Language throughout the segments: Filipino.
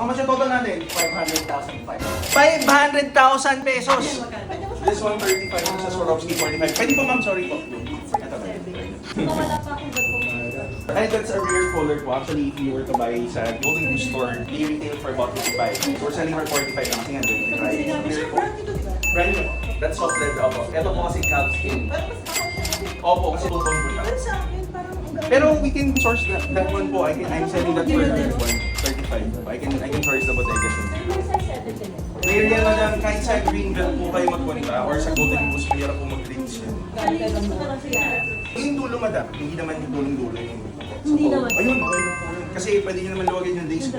How much yung total natin? 500,000. 500,000 pesos! This 135, sa Swarovski 45. Pwede po ma'am, sorry po. Ito ba? Wala pa akong gantong Ay, that's a rare color po. Actually, if you were to buy sa Golden Goose store, they retail for about 55. We're selling for 45 kasi nga doon. Right? Rare po. Brand new po. That's soft lead. Opo. Ito po kasi calf skin. Opo, kasi tutong po siya. Pero we can source that one po. I'm selling that for 35. I can source the bodega soon. Rare yan, madam. Kahit sa Greenbelt po kayo magpunta or sa Golden Goose, mayroon po mag-drinks yan. Yung dulo, madam. Hindi naman yung dulong-dulo. Hindi naman. Ayun, okay lang po yun. Kasi pwede nyo naman luwagin yung days ko.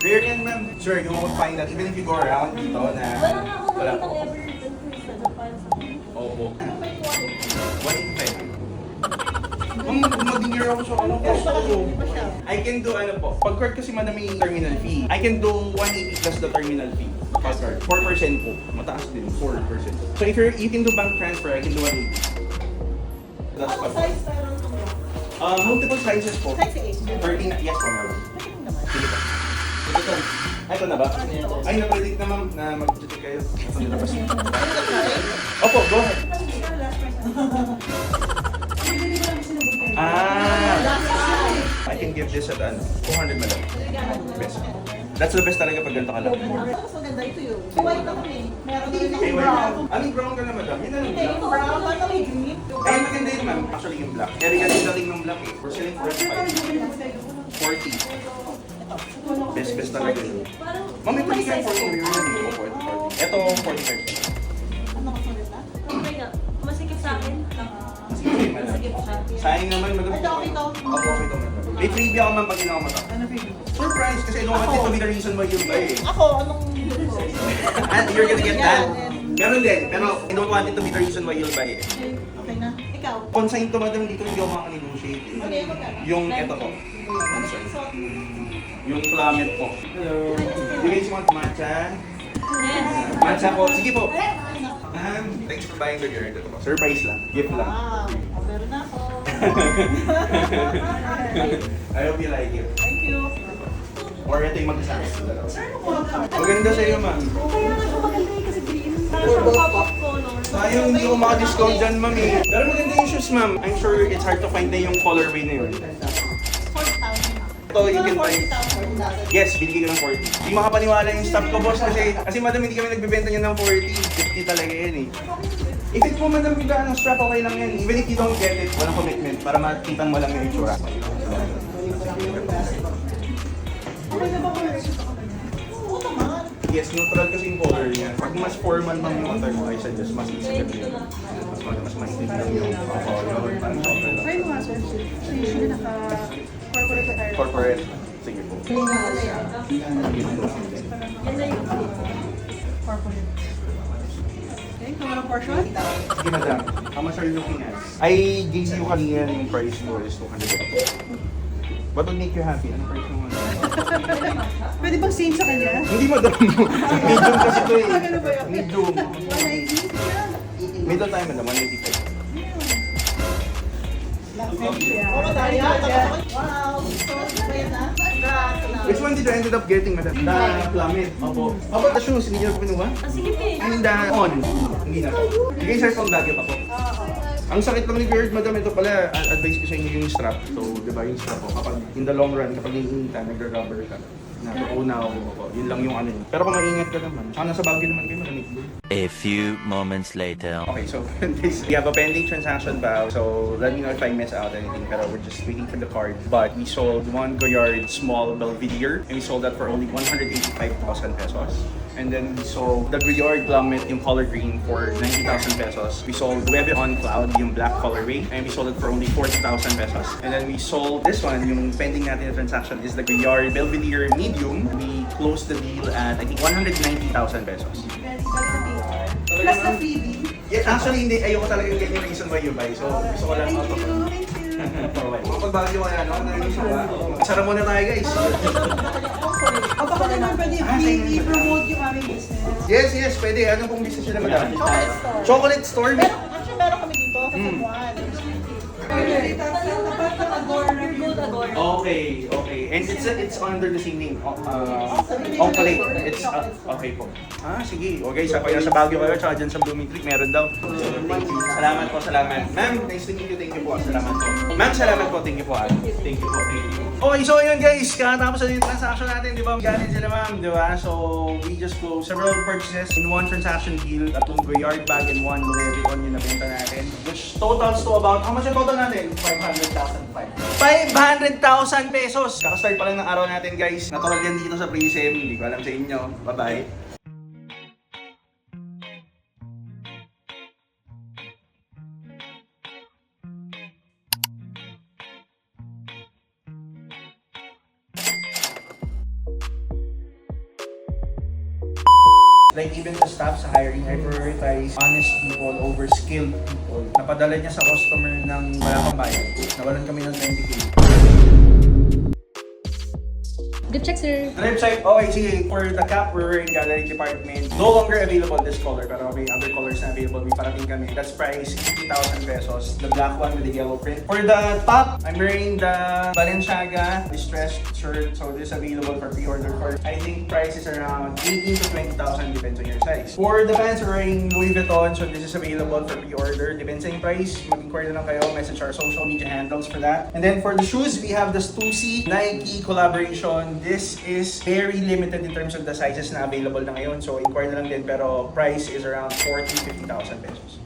Rare yan, ma'am. Sir, you won't find that even if you go around dito na... Wala nga akong Wala nakitang po. ever written crystal na para sa akin. Opo. 185. Kung mag-year ako sa ano po. I can do ano po. Pag card kasi madam may terminal fee. I can do 180 plus the terminal fee. Pag card. 4% po. Mataas din. 4%. So if you can do bank transfer, I can do 180. That's Ano what. size meron ito? Multiple sizes po. Size 8. 13, yes po ma'am. Sige po. Ito. Ay, ito na ba? Ay, na-predict na ma'am na mag-check kayo. Ito nilabas na. Opo, go ahead. I can give this at 200 madam. Best. That's the best talaga pag ganito ka lang. Mas maganda ito yun. White ako eh. Meron din Ay, yung wait. brown. Anong brown ka na madam? Yun na lang Hindi, black. yung brown. Ano may green? Ay, maganda yun ma'am. Actually yung black. Kaya rin yung dating ng black eh. We're selling for 40. Best talaga yun. Parang, Ma'am, may pwede kayo 40 yun. Ito, 45. Ano kasulit na? okay na. Masikip sa akin. Sige, madam. Masikip siya. Sayang naman madam. Ito, okay to. Opo, okay to madam. May freebie ako ma'am pag ginawa mo to. Ano favorite? Surprise! Kasi I don't want it to be the reason why you buy eh. Ako, anong gusto? And you're gonna get that. Meron din, pero I don't want it to be the reason why you'll buy it. Okay na. Ikaw? Consign to madam dito, hindi ako makanegotiate eh. Okay, magkano? Yung eto po. Ano yung suot? Yung plummet po. Hello. You guys want matcha? Yes. Matcha po. Sige po. Thanks for buying the gear. Ito po. Surprise lang. Gift lang. Wow. Meron na ako. I hope you like it. Thank you. Or ito yung magkasama. Sir, ano po? Maganda sa'yo ma'am. Kaya nga siya maganda eh kasi green. Parang siyang pop-up color. Sayang hindi ko maka-discount dyan ma'am eh. Pero maganda yung shoes ma'am. I'm sure it's hard to find na yung colorway na yun. 40,000. Ito, you can find. 40,000. Yes, binigay ko ng 40. Hindi makapaniwala yung staff ko, boss, kasi madam, hindi kami nagbebenta niya ng 40. 50 talaga yan eh. If it's mo, madam, yung ano, strap, okay lang yan. Even if you don't get it, walang commitment para makita mo lang yung itsura. Okay na ba po? Oo naman. Yes, neutral kasi yung color niya. Pag mas formal man yung attire mo, I suggest mas easy ka yun. Mas mahitig lang yung color. Parang sobrang lang. Try mo nga, sir. So usually naka-corporate attire. Corporate. Sige po. Yan na yung Corporate. Okay, kung walang portion? Sige, madam. How much are you looking at? I gave you kanina yung price ko is 200. What would make you happy? Anong price mo? Pwede bang same sa kanya? Hindi madam. Medium kasi ito eh. Ano ba yun? Medium. 190? Middle time madam, 185. Oo, tayo. Wow, so ba yan ah? Congrats. Which one did you ended up getting madam? The plummet. Opo. How about the shoes? Hindi niyo pa pinuha? Sige eh. And the on? Hindi na po. Sige sir, kung bagay pa po. Ang sakit lang ni Beard, madam, ito pala, advice ko sa inyo yung strap. So, di ba yung strap po, kapag in the long run, kapag naiinita, nag-rubber ka, natutunaw, yun lang yung ano yun. Pero kung maingat ka naman, saka nasa Baguio naman kayo, maraming doon. A few moments later. Okay, so we have a pending transaction bow. So let me know if I miss out anything. Pero we're just waiting for the card. But we sold one Goyard small Belvedere, and we sold that for only 185,000 pesos. And then we sold the Goyard Plummet, yung color green, for 90,000 pesos. We sold Webe on Cloud, yung black colorway, and we sold it for only 40,000 pesos. And then we sold this one, yung pending natin na transaction is the Goyard Belvedere medium. We closed the deal at I think 190,000 pesos. Plus the freebie. Yeah, actually, hindi. Ayoko talaga yung ganyan reason why you buy. So, gusto ko lang Thank auto. you. Thank you. Kapag bago yung ano, narinig siya ba? Sara muna tayo, guys. O baka naman pwede i-promote yung aming business. Yes, pwede. Ano pong business nila, madam? Chocolate store. Chocolate store? Actually, meron kami dito sa San Juan. Tapat na pag-order. Adora. Okay, okay. And it's under the same name. Oncolate. It's okay po. Ah, sige. Okay, sa kaya sa Baguio kayo, tsaka dyan sa Blooming Creek, meron daw. Thank you. Salamat po, salamat. Ma'am, nice to meet you. Thank you po. Salamat po. Ma'am, salamat po. Thank you po. Thank you po. Thank you. Okay, so yun guys, kakatapos na yung transaction natin, di ba? Galing sila ma'am, di ba? So, we just closed several purchases in one transaction deal. Tatlong Goyard bag and one Louis Vuitton yung nabenta natin. Which totals to about, how much yung total natin? 500,000 pesos! Kakastart pa lang ng araw natin guys. Natural yan dito sa Prism. Hindi ko alam sa inyo. Bye-bye. Like even the staff sa hiring, I prioritize honest people over skilled people. Napadala niya sa customer ng wala pang bayad. Nawalan kami ng 20K. Good check, sir. Drip check. Okay, sige. For the cap, we're wearing gallery department. No longer available this color, pero may other colors na available. May parating kami. That's price 50,000 pesos. The black one with the yellow print. For the top, I'm wearing the Balenciaga distressed shirt. So this is available for pre-order for, I think price is around 18 to 20,000 depends on your size. For the pants, we're wearing Louis Vuitton. So this is available for pre-order. Depends on yung price. Mag-inquire na lang kayo. Message our social media handles for that. And then for the shoes, we have the Stussy Nike collaboration. This is very limited in terms of the sizes na available na ngayon. So, inquire na lang din. Pero, price is around 40,000 to 50,000 pesos.